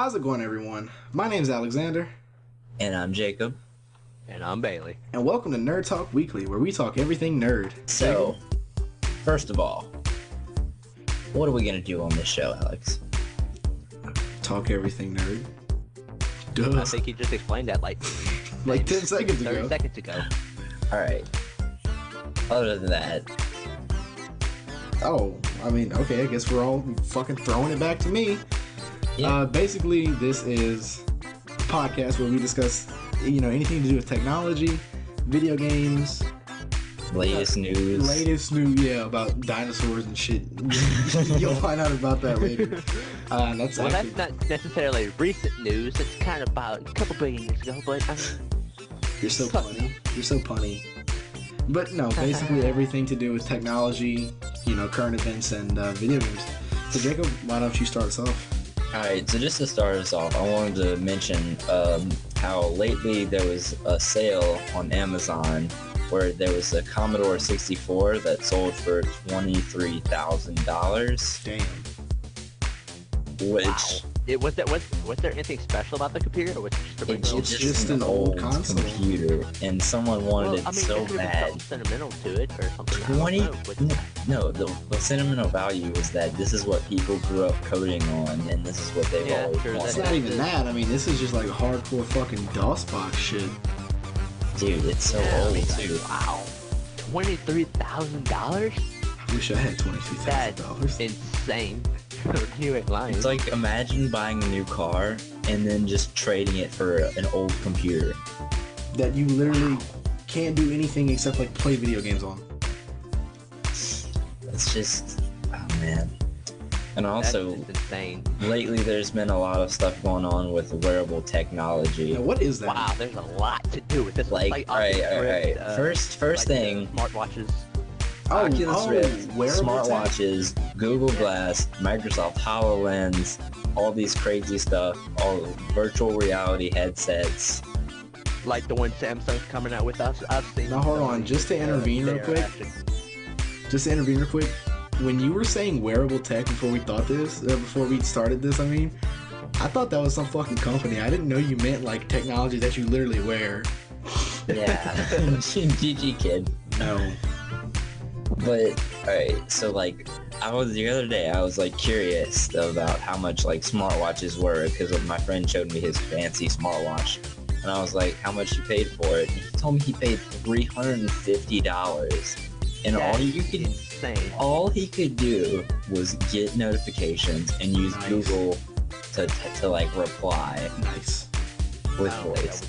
How's it going, everyone? My name's Alexander. And I'm Jacob. And I'm Bailey. And welcome to Nerd Talk Weekly, where we talk everything nerd. So, first of all, what are we going to do on this show, Alex? Talk everything nerd. Duh. I think he just explained that like 10 seconds ago. 30 seconds ago. Alright. Other than that... Oh, I mean, okay, I guess we're all fucking throwing it back to me. Yeah. Basically, this is a podcast where we discuss, anything to do with technology, video games, latest news. About dinosaurs and shit. You'll find out about that later. That's not necessarily recent news. It's kind of about a couple billion years ago, but you're so punny. You're so punny. But no, basically everything to do with technology, current events and video games. So Jacob, why don't you start us off? Alright, so just to start us off, I wanted to mention how lately there was a sale on Amazon where there was a Commodore 64 that sold for $23,000. Damn. Which... Wow. Was there anything special about the computer, or was it just an old console computer, and someone wanted it so bad. Sentimental to it, or something. The sentimental value is that this is what people grew up coding on, and this is what they've always wanted. It's not even that. I mean, this is just like hardcore fucking DOS box shit. Dude, it's so old too. Wow, $23,000. I wish I had $23,000. That's insane. You ain't lying. It's like, imagine buying a new car and then just trading it for an old computer that you literally can't do anything except like play video games on. It's just, oh man. And also, that's insane. Lately there's been a lot of stuff going on with wearable technology. Now, what is that? Wow, there's a lot to do with this. Like all right. First like thing. Smartwatches. Oculus Rift, smartwatches, Google Glass, Microsoft HoloLens, all these crazy stuff, all virtual reality headsets. Like the one Samsung's coming out with us. I've seen. Now hold on, just to intervene real quick. When you were saying wearable tech before we started this, I thought that was some fucking company. I didn't know you meant like technology that you literally wear. Yeah, GG kid. No. But, alright, so like, the other day I was like curious about how much like smartwatches were, because my friend showed me his fancy smartwatch, and I was like, how much you paid for it? And he told me he paid $350, and all he could do was get notifications and use Google to like reply. Nice. With voice.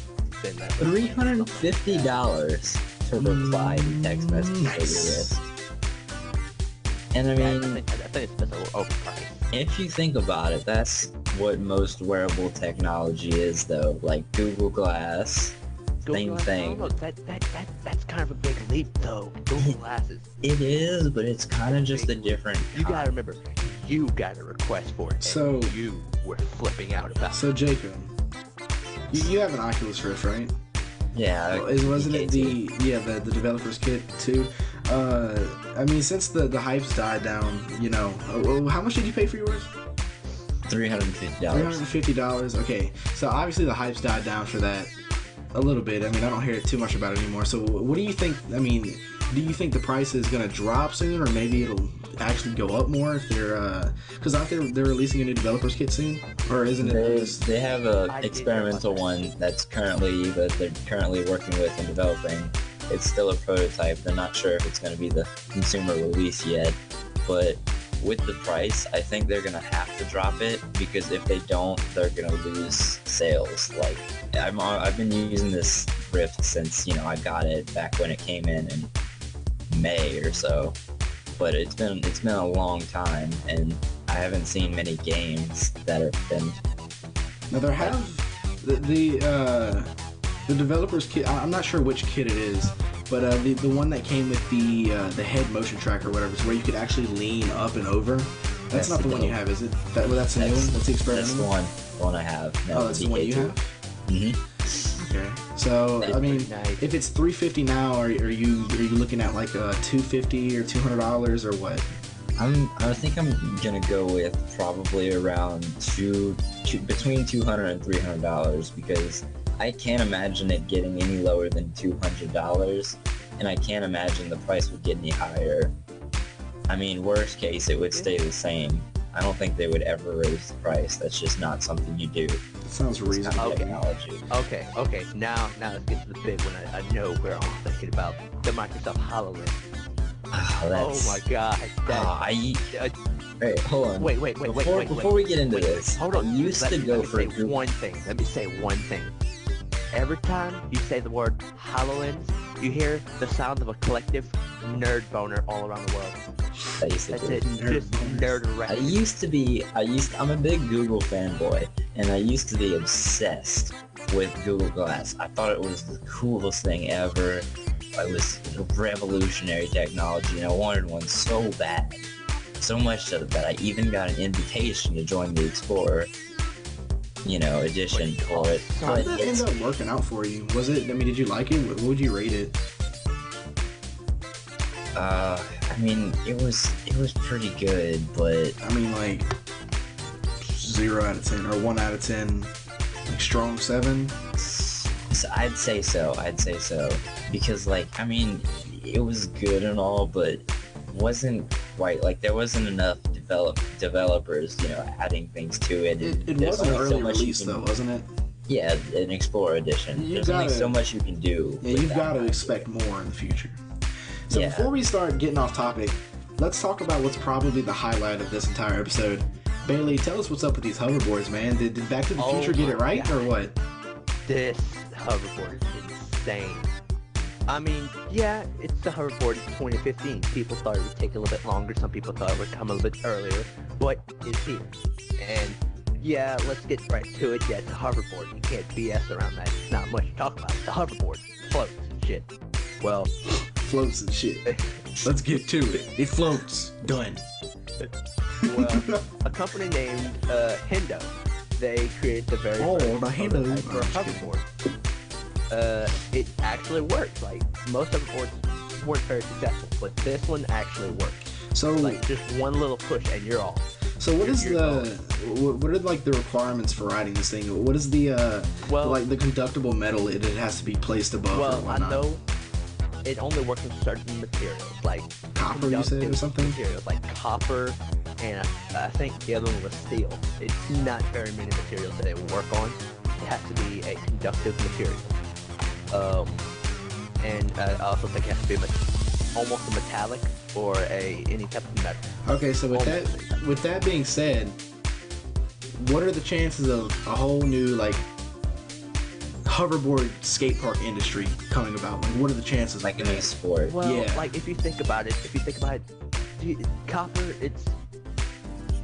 $350 to reply to text messages. And I mean, I think it's just a little overpriced. If you think about it, that's what most wearable technology is, though. Like Google Glass, same thing. Look, that's kind of a big leap, though. Google Glasses. It is, but it's kind of just a different. You gotta remember, you got a request for it. So you were flipping out about. So Jacob, you have an Oculus Rift, right? Yeah. Wasn't it the developer's kit too? Since the hype's died down, how much did you pay for yours? $350. $350. Okay, so obviously the hype's died down for that a little bit. I don't hear too much about it anymore. So what do you think? Do you think the price is gonna drop soon, or maybe it'll actually go up more if they're because aren't they're releasing a new developer's kit soon, or isn't it? They have a experimental one that they're currently working with and developing. It's still a prototype. They're not sure if it's going to be the consumer release yet, but with the price, I think they're going to have to drop it, because if they don't, they're going to lose sales. Like, I've been using this Rift since, I got it back when it came in May or so, but it's been a long time, and I haven't seen many games that have been. Now there have the developer's kit. I'm not sure which kit it is, but the one that came with the head motion tracker or whatever, so where you could actually lean up and over. That's not the one you have, is it? That's the new one? That's the experimental? That's the one I have. No, that's the one you have? Mm-hmm. Okay. So, if it's $350 now, are you looking at like $250 or $200 or what? I think I'm gonna go with probably around between $200 and $300 because I can't imagine it getting any lower than $200, and I can't imagine the price would get any higher. I mean, worst case, it would stay the same. I don't think they would ever raise the price. That's just not something you do. That sounds reasonable. Technology. Okay. Now let's get to the big one. I know where I'm thinking about the Microsoft HoloLens. Oh my god. Wait, hold on. Wait. Before we get into this, hold on. I used to go for one thing. Let me say one thing. Every time you say the word HoloLens, you hear the sound of a collective nerd boner all around the world. That's it. Just nerd record. I'm a big Google fanboy, and I used to be obsessed with Google Glass. I thought it was the coolest thing ever. It was revolutionary technology, and I wanted one so bad. So much so that I even got an invitation to join the Explorer, edition for it. How did that end up working out for you? Was it, did you like it? What would you rate it? It was pretty good, but... 0 out of 10, or 1 out of 10, like strong 7? So I'd say so, because, it was good and all, but wasn't quite, there wasn't enough developers, adding things to it. It wasn't an early release, though, wasn't it? Yeah, an Explorer Edition. There's only so much you can do. Yeah, you've got to expect more in the future. So before we start getting off topic, let's talk about what's probably the highlight of this entire episode. Bailey, tell us what's up with these hoverboards, man. Did Back to the Future get it right, or what? This hoverboard is insane. It's the hoverboard in 2015. People thought it would take a little bit longer. Some people thought it would come a little bit earlier, but it's here. And let's get right to it. Yeah, it's a hoverboard. You can't BS around that. It's not much to talk about. It's a hoverboard. Floats and shit. Well... floats and shit. Let's get to it. It floats. Done. Well, a company named Hendo, they created the very first prototype for a hoverboard. It actually worked. Most hoverboards weren't very successful, but this one actually worked. So just one little push and you're off. So what is what are the requirements for riding this thing? What is the the conductable metal it has to be placed above? Well, I know it only works with certain materials, like copper, you said, or something? Materials like copper, and I think the other one was steel. It's not very many materials that it will work on. It has to be a conductive material. And I also think it has to be almost a metallic or any type of metal. Okay, so with that being said, what are the chances of a whole new hoverboard skate park industry coming about? What are the chances? Like a new sport. Well, if you think about it, copper,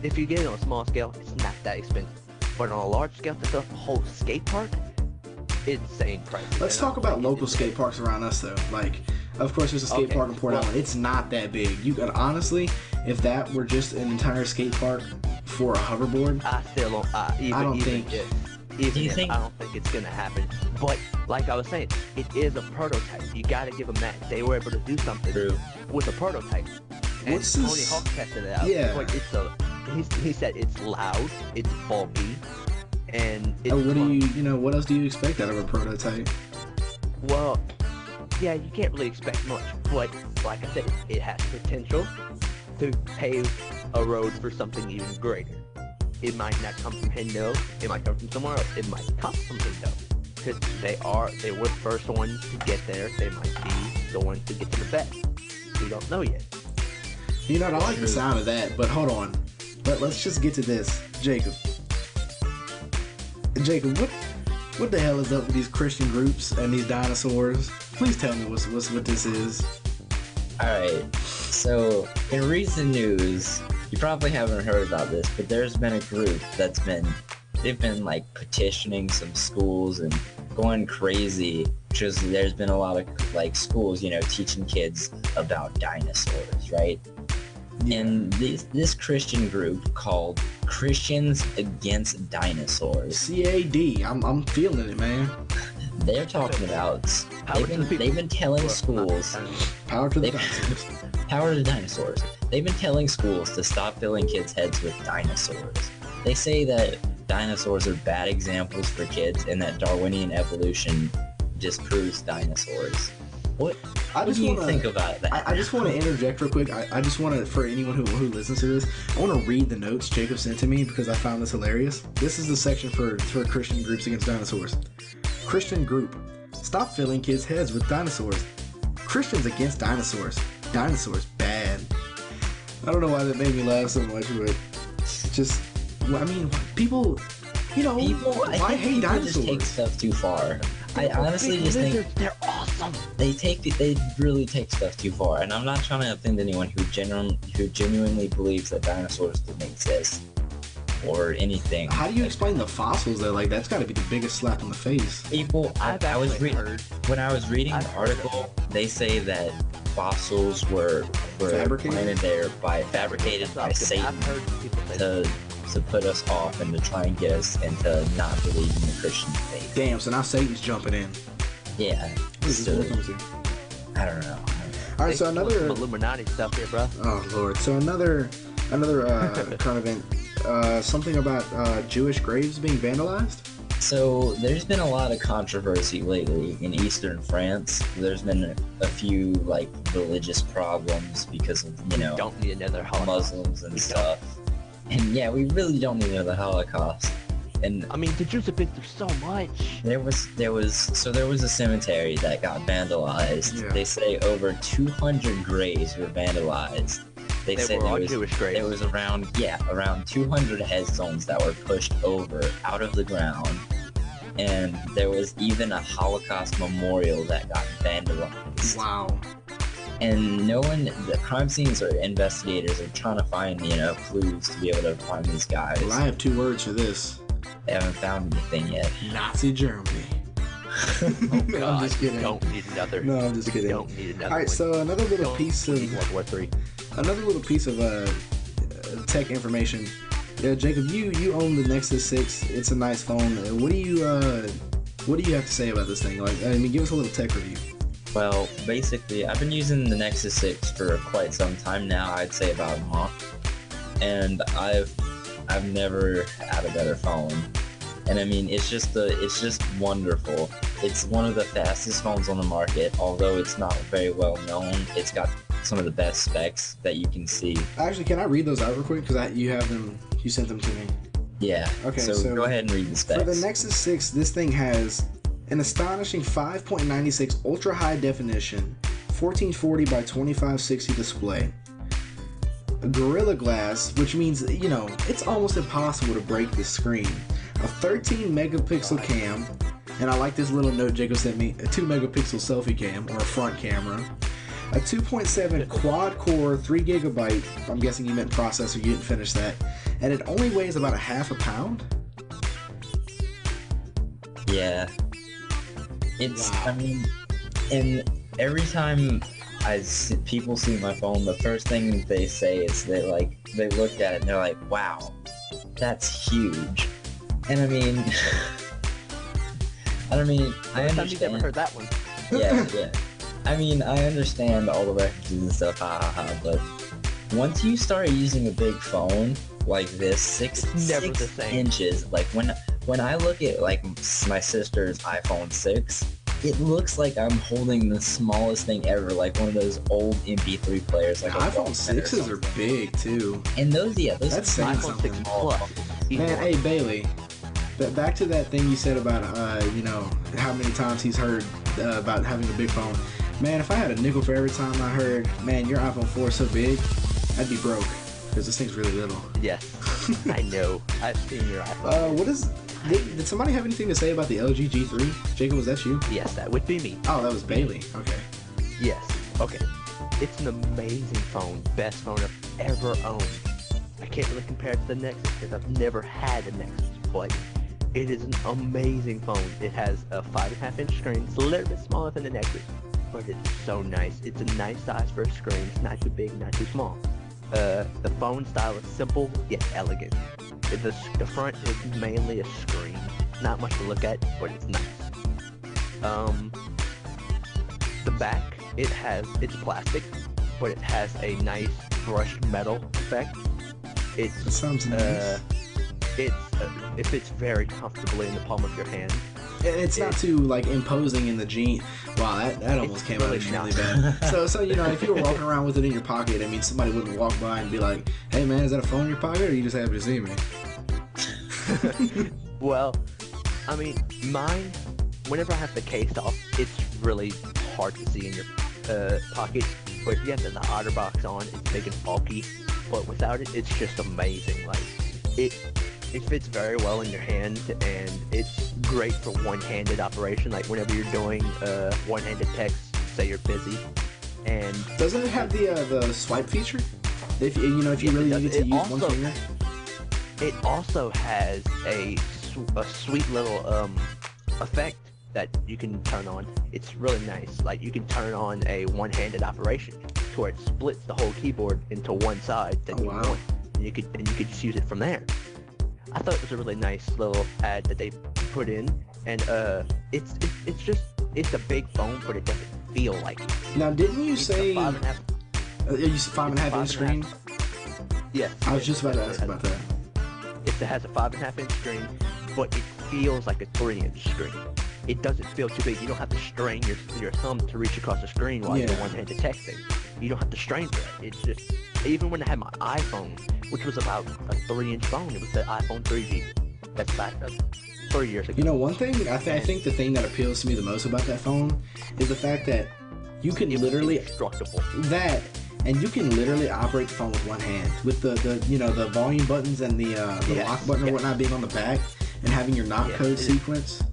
if you get it on a small scale, it's not that expensive. But on a large scale, to build a whole skate park, insane prices. Let's talk about local skate parks around us, though. Of course, there's a skate park in Port Allen. It's not that big. You could honestly, if that were just an entire skate park for a hoverboard, I still don't. I don't think it's gonna happen. But like I was saying, it is a prototype. You gotta give them that. They were able to do something with a prototype. And Tony Hawk tested it out. Yeah. He said it's loud, it's bulky, and it's what else do you expect out of a prototype? Well, yeah, you can't really expect much, but like I said, it has potential to pave a road for something even greater. It might not come from Hendo, it might come from somewhere else, it might come from Hendo, because they were the first ones to get there, they might be the ones to get to the best. We don't know yet. I like the sound of that, but hold on. Let's just get to this. Jacob, what the hell is up with these Christian groups and these dinosaurs? Please tell me what this is. Alright, so in recent news, you probably haven't heard about this, but there's been a group they've been petitioning some schools and going crazy, because there's been a lot of schools, teaching kids about dinosaurs, right? Yeah. And this Christian group called Christians Against Dinosaurs. CAD, I'm feeling it, man. They're talking about they've been telling schools power to the dinosaurs. Power to dinosaurs. They've been telling schools to stop filling kids' heads with dinosaurs. They say that dinosaurs are bad examples for kids and that Darwinian evolution disproves dinosaurs. What do you think about that? I just want to interject real quick. I just want to, for anyone who listens to this, I want to read the notes Jacob sent to me because I found this hilarious. This is the section for Christian groups against dinosaurs. Christian group. Stop filling kids' heads with dinosaurs. Christians against dinosaurs. Dinosaurs bad. I don't know why that made me laugh so much, but just, I mean, people, you know, why hate dinosaurs? Just take stuff too far. I honestly just think they're awesome. They really take stuff too far, and I'm not trying to offend anyone who genuinely believes that dinosaurs didn't exist or anything. How do you explain the fossils though? Like, that's got to be the biggest slap in the face. People, I was reading the article, they say that fossils were planted there fabricated by Satan I've heard people say to put us off and to try and get us into not believing the Christian faith. Damn, so now Satan's jumping in. Yeah. So, I don't know. All right, so another Illuminati stuff here, bro. Oh Lord, so another current event. Something about Jewish graves being vandalized. So there's been a lot of controversy lately in eastern France. There's been a few like religious problems because of Don't need another Holocaust. Muslims and stuff. And yeah, we really don't need another Holocaust. And I mean, the Jews have been through so much. There was a cemetery that got vandalized. Yeah. They say over 200 graves were vandalized. They said were all Jewish graves. There was around 200 headstones that were pushed over out of the ground, and there was even a Holocaust memorial that got vandalized. Wow. And the crime scenes or investigators are trying to find clues to be able to find these guys. Well, I have 2 words for this. They haven't found anything yet. Nazi Germany. Oh God, I'm just kidding. Don't need another. No, I'm just kidding. Don't need another. All right, so another little piece of World War III. Another little piece of tech information. Yeah, Jacob, you own the Nexus 6. It's a nice phone. What do you have to say about this thing? Like, I mean, give us a little tech review. Well, basically, I've been using the Nexus 6 for quite some time now. I'd say about a month, and I've never had a better phone. And I mean, it's just wonderful. It's one of the fastest phones on the market, although it's not very well known. It's got some of the best specs that you can see. Actually, can I read those out real quick? Because you have them. You sent them to me. Yeah. Okay. So go ahead and read the specs. For the Nexus 6, this thing has an astonishing 5.96 ultra high definition, 1440 by 2560 display. A Gorilla Glass, which means it's almost impossible to break the screen. A 13 megapixel cam, and I like this little note Jacob sent me, a 2 megapixel selfie cam, or a front camera. A 2.7 quad core, 3 gigabyte, I'm guessing you meant processor, you didn't finish that, and it only weighs about a half a pound? Yeah. It's, wow. I mean, and every time people see my phone, the first thing they say is they look at it and they're like, wow, that's huge. And I mean, I understand. You've never heard that one. Yeah. I mean, I understand all the references and stuff, but once you start using a big phone like this, 6 inches, like when I look at like my sister's iPhone 6, it looks like I'm holding the smallest thing ever, like one of those old MP3 players. Like iPhone 6s are big too. And those that's saying iPhone something. 6 Plus. Man, hey Bailey, back to that thing you said about how many times he's heard about having a big phone. Man, if I had a nickel for every time I heard, man, your iPhone 4 is so big, I'd be broke because this thing's really little. Yes, I know. I've seen your iPhone. Did somebody have anything to say about the LG G3? Jacob, was that you? Yes, that would be me. Oh, that was Bailey. Okay. Yes. Okay. It's an amazing phone. Best phone I've ever owned. I can't really compare it to the Nexus because I've never had a Nexus, but it is an amazing phone. It has a 5.5-inch screen. It's a little bit smaller than the Nexus, but it's so nice. It's a nice size for a screen. It's not too big, not too small. The phone style is simple yet elegant. The front is mainly a screen. Not much to look at, but it's nice. The back, it's plastic. but it has a nice brushed metal effect. That sounds nice. It fits very comfortably in the palm of your hand. And it's not too like imposing in the jean. Wow, that almost came out extremely bad. So you know, if you were walking around with it in your pocket, I mean, somebody wouldn't walk by and be like, "Hey man, is that a phone in your pocket, or you just happy to see me?" Well, I mean, mine. Whenever I have the case off, it's really hard to see in your pocket. But if you have the OtterBox on, it's big and bulky. But without it, it's just amazing. Like it fits very well in your hand, and it's great for one-handed operation. Like whenever you're doing one-handed text, say you're busy, and doesn't it have the swipe feature? If you really needed to use one finger. It also has a sweet little effect that you can turn on. It's really nice. Like you can turn on a one-handed operation to where it splits the whole keyboard into one side that you want, and you could just use it from there. I thought it was a really nice little ad that they put in, and it's a big phone, but it doesn't feel like it. Now, didn't you It's say? a 5.5? You said 5.5 inch screen? Yes. I was just about to ask about that. It has a 5.5 inch screen, but it feels like a 3-inch screen. It doesn't feel too big. You don't have to strain your thumb to reach across the screen while you're one-handed texting. You don't have to strain for that. It's just, even when I had my iPhone, which was about a 3-inch phone, it was the iPhone 3G. That's back 3 years ago. You know, one thing, I think the thing that appeals to me the most about that phone is the fact that you can literally indestructible. That, and you can literally operate the phone with one hand with the volume buttons and the lock button or whatnot being on the back, and having your knock code sequence.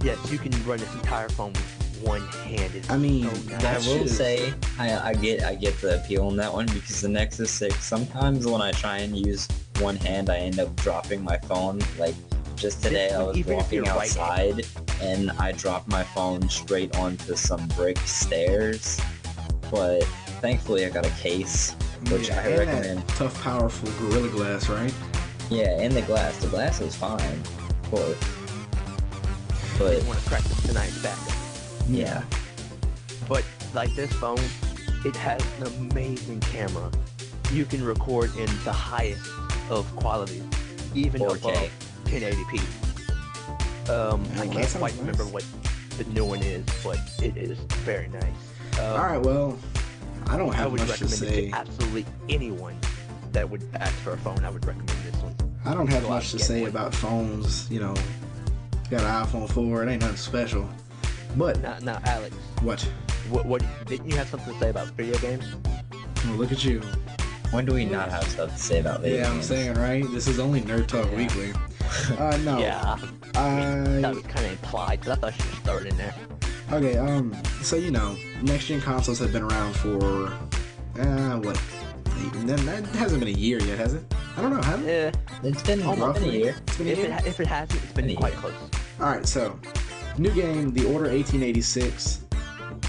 Yes, you can run this entire phone with one hand. It's I mean, so nice. I will say I get the appeal on that one, because the Nexus 6, sometimes when I try and use one hand, I end up dropping my phone. Like just today, I was walking outside and I dropped my phone straight onto some brick stairs. But thankfully, I got a case, which I recommend. That tough, powerful Gorilla Glass, right? Yeah, and the glass. The glass is fine, of course. But I want to crack this tonight's back. Yeah. But like this phone, it has an amazing camera. You can record in the highest of quality, even 4K. above 1080p. I can't quite remember what the new one is, but it is very nice. All right, well, I don't have much to recommend say. it to absolutely anyone that would ask for a phone. I would recommend this one. I don't have much to say about phones. You know, got an iPhone 4. It ain't nothing special. But now, Alex. What didn't you have something to say about video games? Well, look at you. When do we not have stuff to say about video games? I'm saying, right? This is only Nerd Talk Weekly. No. Yeah. That was kind of implied, but I thought you should throw it in there. Okay, so you know, next-gen consoles have been around for, what? That hasn't been a year yet, has it? I don't know, has it? Yeah. It's been almost a year. It's been a year? If it hasn't, it's been quite close. Alright, so, new game, The Order 1886,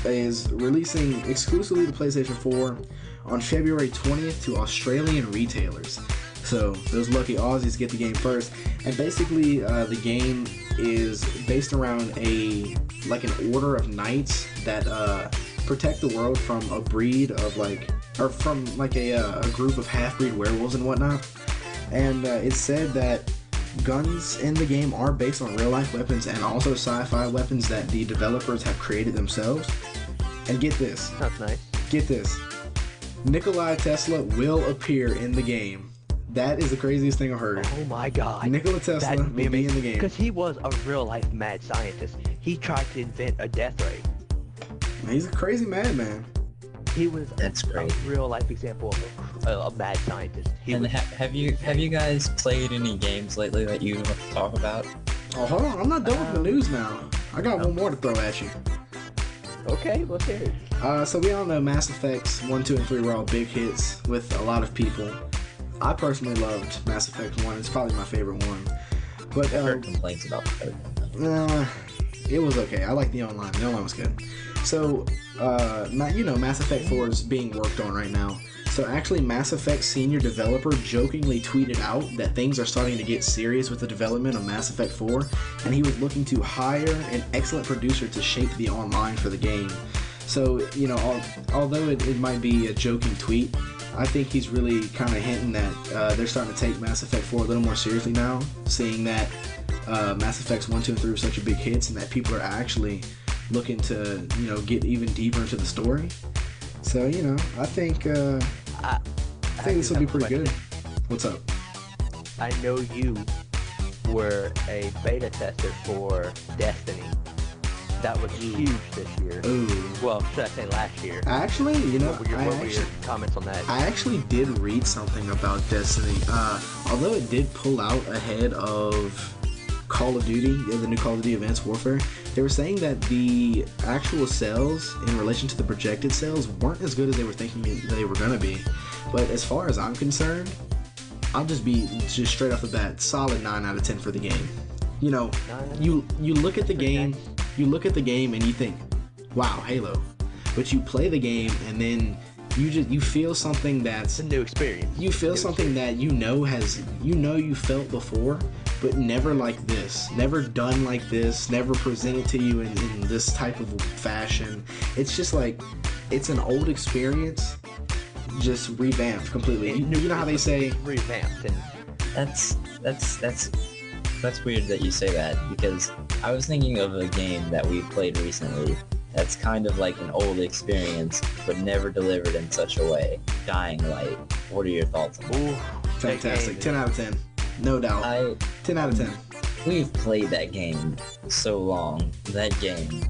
is releasing exclusively to PlayStation 4 on February 20th to Australian retailers. So those lucky Aussies get the game first. And basically, the game is based around an order of knights that protect the world from a breed of a group of half-breed werewolves and whatnot. And it's said that guns in the game are based on real-life weapons and also sci-fi weapons that the developers have created themselves. And get this. That's nice. Get this. Nikola Tesla will appear in the game. That is the craziest thing I've heard. Oh my god. Nikola Tesla will be in the game. Because he was a real-life mad scientist. He tried to invent a death ray. He's a crazy madman. He was a great. real-life example of a mad scientist. Have you guys played any games lately that you want to talk about? Oh, hold on. I'm not done with the news now. I got one more to throw at you. Okay, let's hear it. So we all know Mass Effects 1, 2, and 3 were all big hits with a lot of people. I personally loved Mass Effect 1. It's probably my favorite one. But I've heard complaints about the third one. It was okay. I liked the online. The online was good. So, Mass Effect 4 is being worked on right now. So actually, Mass Effect senior developer jokingly tweeted out that things are starting to get serious with the development of Mass Effect 4, and he was looking to hire an excellent producer to shape the online for the game. So, although it might be a joking tweet, I think he's really kind of hinting that they're starting to take Mass Effect 4 a little more seriously now, seeing that Mass Effects 1, 2, and 3 were such a big hits, and that people are actually looking to, get even deeper into the story. So, I think this will be pretty good. What's up? I know you were a beta tester for Destiny. That was huge this year. Ooh. Well, should I say last year? Actually, what were your comments on that? I actually did read something about Destiny. Although it did pull out ahead of Call of Duty, the new Call of Duty Advanced Warfare, they were saying that the actual sales in relation to the projected sales weren't as good as they were thinking they were going to be. But as far as I'm concerned, I'll just straight off the bat, solid 9 out of 10 for the game. You look at the game. You look at the game and you think, wow, Halo. But you play the game and then you feel something that's a new experience. You feel something that you felt before, but never like this. Never done like this, never presented to you in this type of fashion. It's just like, it's an old experience, just revamped completely. You know how they say revamped, and that's weird that you say that, because I was thinking of a game that we played recently that's kind of like an old experience, but never delivered in such a way. Dying Light. What are your thoughts on that? Ooh, fantastic. 10 out of 10. No doubt. 10 out of 10. We've played that game so long. That game.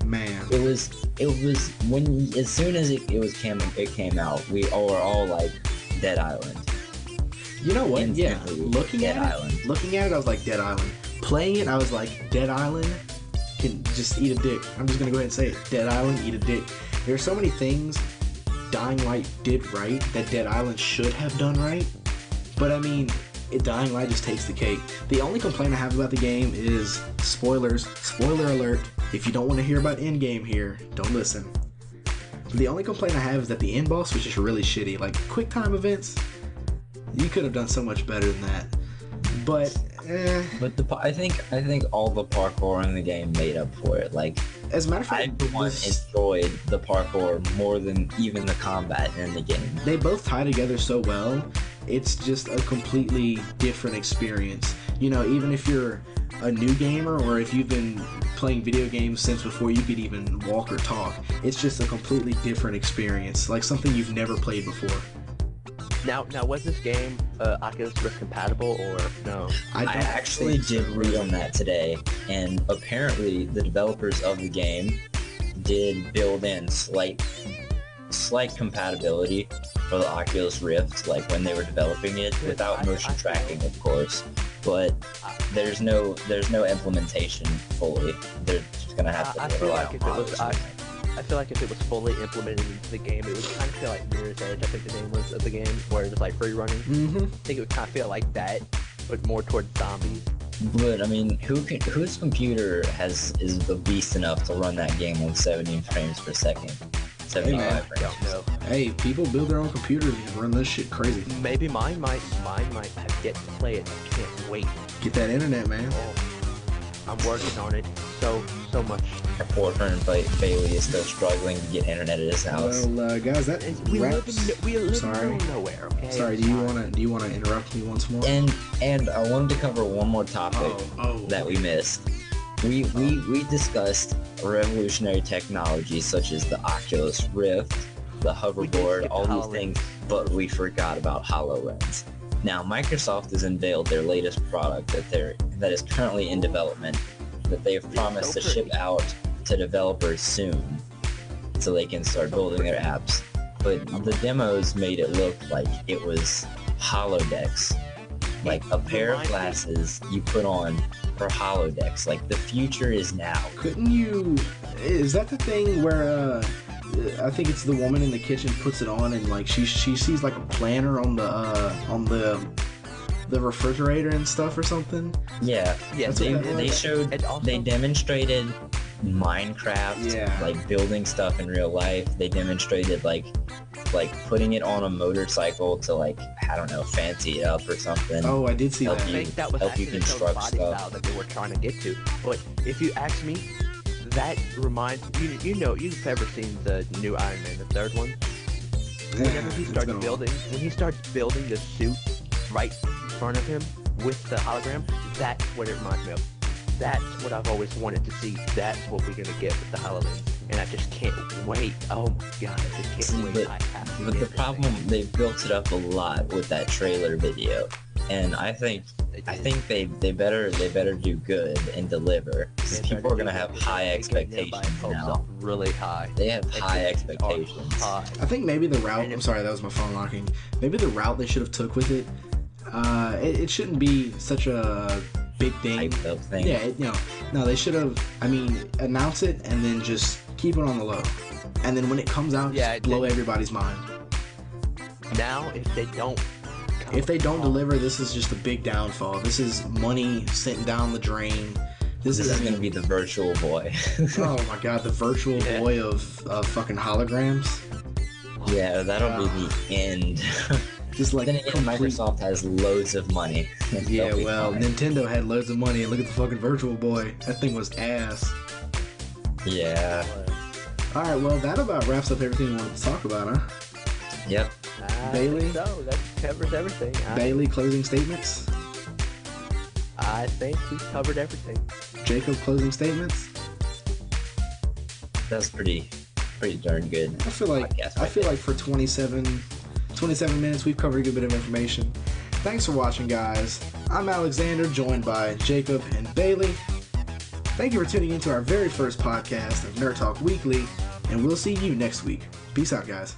Man. It was when, as soon as it came out, we were all like, Dead Island. You know what? Instantly, yeah. Looking at it, I was like, Dead Island. Playing it, I was like, Dead Island can just eat a dick. I'm just gonna go ahead and say it. Dead Island, eat a dick. There are so many things Dying Light did right that Dead Island should have done right. But I mean, Dying Light just takes the cake. The only complaint I have about the game is spoilers. Spoiler alert. If you don't want to hear about endgame here, don't listen. But the only complaint I have is that the end boss was just really shitty. Like, quick time events, you could have done so much better than that. But I think all the parkour in the game made up for it. Like, as a matter of fact, I enjoyed the parkour more than even the combat in the game. They both tie together so well. It's just a completely different experience. Even if you're a new gamer, or if you've been playing video games since before you could even walk or talk, it's just a completely different experience, like something you've never played before. Now was this game Oculus Rift compatible or no? I actually did read on that today, and apparently the developers of the game did build in slight compatibility for the Oculus Rift, like when they were developing it, without motion tracking, of course. But there's no implementation fully. They're just gonna have to. I feel like if it was fully implemented into the game, it would kind of feel like Mirror's Edge. I think the name was of the game, where it was like free running. Mm-hmm. I think it would kind of feel like that, but more towards zombies. But I mean, whose computer is the beast enough to run that game on 70 frames per second? 75 frames. Don't know. Hey, people build their own computers and run this shit crazy. Maybe mine might have yet to play it. I can't wait. Get that internet, man. I'm working on it so much. Our poor friend Bailey is still struggling to get internet at his house. Well, guys, that We live wraps. in the middle of nowhere. Okay. Sorry. Do you wanna interrupt me once more? And I wanted to cover one more topic that we missed. We discussed revolutionary technology such as the Oculus Rift, the hoverboard, all these things, but we forgot about HoloLens. Now, Microsoft has unveiled their latest product that is currently in development, that they have promised to ship out to developers soon, so they can start building their apps. But the demos made it look like it was holodecks, like a pair of glasses you put on for holodecks. Like, the future is now. Is that the thing where I think it's the woman in the kitchen puts it on and like she sees like a planner on the refrigerator and stuff or something? Yeah. They demonstrated Minecraft, like building stuff in real life. They demonstrated like putting it on a motorcycle to, like, I don't know, fancy it up or something. Oh, I did see that. I think that was help you actually the construct body stuff style that they were trying to get to. But if you ask me, that reminds you've ever seen the new Iron Man, the third one? Whenever he starts building the suit right in front of him with the hologram, that's what it reminds me of. That's what I've always wanted to see. That's what we're gonna get with the HoloLens, and I just can't wait. Oh my god, I just can't wait. I have to But the problem, they've built it up a lot with that trailer video, and I think they better do good and deliver, because people are gonna have high expectations now. Really high. They have high expectations. I think maybe the route. I'm sorry, that was my phone locking. Maybe the route they should have took with it. It shouldn't be such a big thing. Hyped up thing. Yeah, no, they should have. I mean, announce it and then just keep it on the low, and then when it comes out, just blow everybody's mind. Now, if they don't deliver, this is just a big downfall. This is money sent down the drain. This is gonna be the virtual boy. Oh my god, the virtual boy of fucking holograms. Yeah, that'll be the end. Just like then again, Microsoft has loads of money. Yeah, well, Nintendo had loads of money, and look at the fucking virtual boy. That thing was ass. Yeah. Alright, well, that about wraps up everything we wanted to talk about, huh? Yep. Bailey? So that covers everything. Bailey, closing statements? I think we've covered everything. Jacob, closing statements? That's pretty darn good. I feel like for 27 minutes we've covered a good bit of information. Thanks for watching, guys. I'm Alexander, joined by Jacob and Bailey. Thank you for tuning into our very first podcast of Nerd Talk Weekly, and we'll see you next week. Peace out, guys.